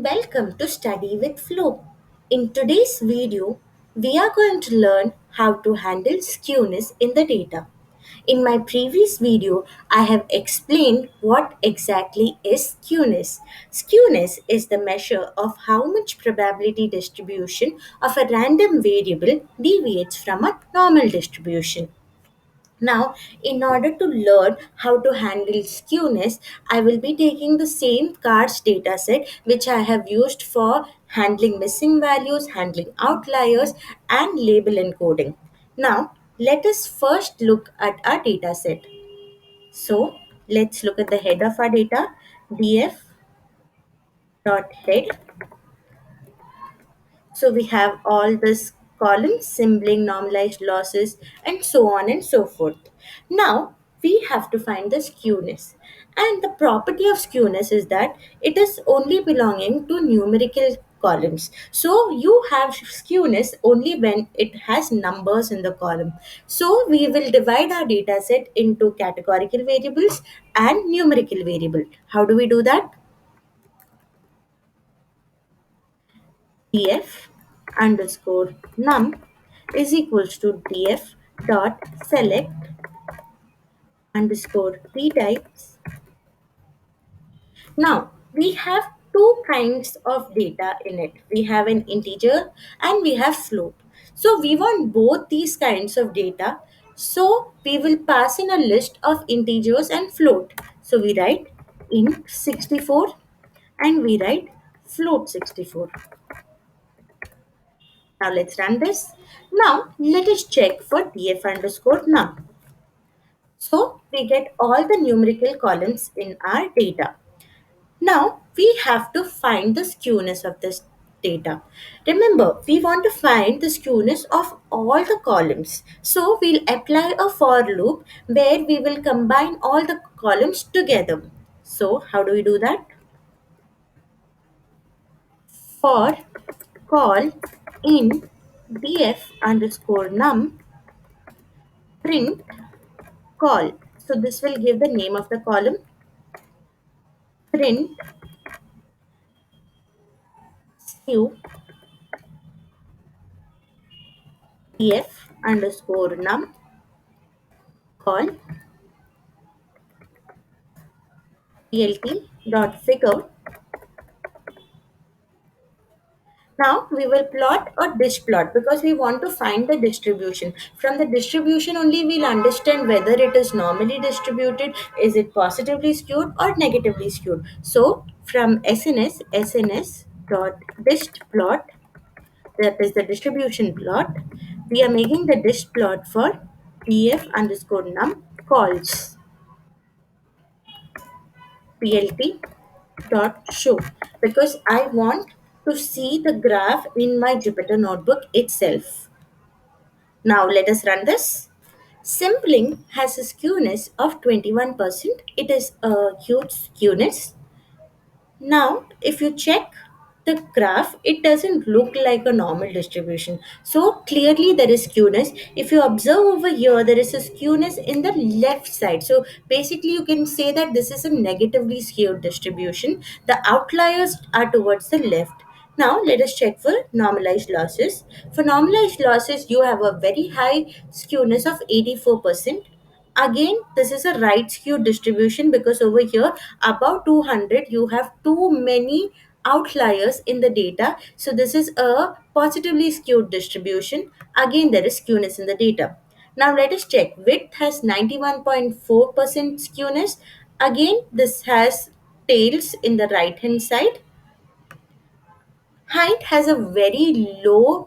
Welcome to Study with Flow. In today's video, we are going to learn how to handle skewness in the data. In my previous video, I have explained what exactly is skewness. Skewness is the measure of how much probability distribution of a random variable deviates from a normal distribution. Now, in order to learn how to handle skewness, I will be taking the same CARS dataset which I have used for handling missing values, handling outliers, and label encoding. Now, let us first look at our dataset. So, let's look at the head of our data, df.head. So we have all this columns, sibling, normalized losses, and so on and so forth. Now we have to find the skewness. And the property of skewness is that it is only belonging to numerical columns. So you have skewness only when it has numbers in the column. So we will divide our data set into categorical variables and numerical variable. How do we do that? df underscore num is equals to df dot select underscore retypes. Now we have two kinds of data in it. We have an integer and we have float. So we want both these kinds of data. So we will pass in a list of integers and float. So we write int 64 and we write float 64. Now let's run this. Now let us check for df underscore num. So we get all the numerical columns in our data. Now we have to find the skewness of this data. Remember, we want to find the skewness of all the columns. So we'll apply a for loop where we will combine all the columns together. So how do we do that? For call in df underscore num print call. So this will give the name of the column. Print skew df underscore num call plt dot figure. Now we will plot a dish plot because we want to find the distribution. From the distribution only we'll understand whether it is normally distributed, is it positively skewed or negatively skewed. So from SNS dot dist plot, that is the distribution plot, we are making the disk plot for df underscore num calls plt dot show because I want to see the graph in my Jupyter notebook itself. Now let us run this. Simpling has a skewness of 21%. It is a huge skewness. Now, if you check the graph, it doesn't look like a normal distribution. So clearly there is skewness. If you observe over here, there is a skewness in the left side. So basically you can say that this is a negatively skewed distribution. The outliers are towards the left. Now let us check for normalized losses. For normalized losses, you have a very high skewness of 84%. Again, this is a right skewed distribution because over here above 200 you have too many outliers in the data. So this is a positively skewed distribution. Again, there is skewness in the data. Now let us check. Width has 91.4% skewness. Again, this has tails in the right hand side. Height has a very low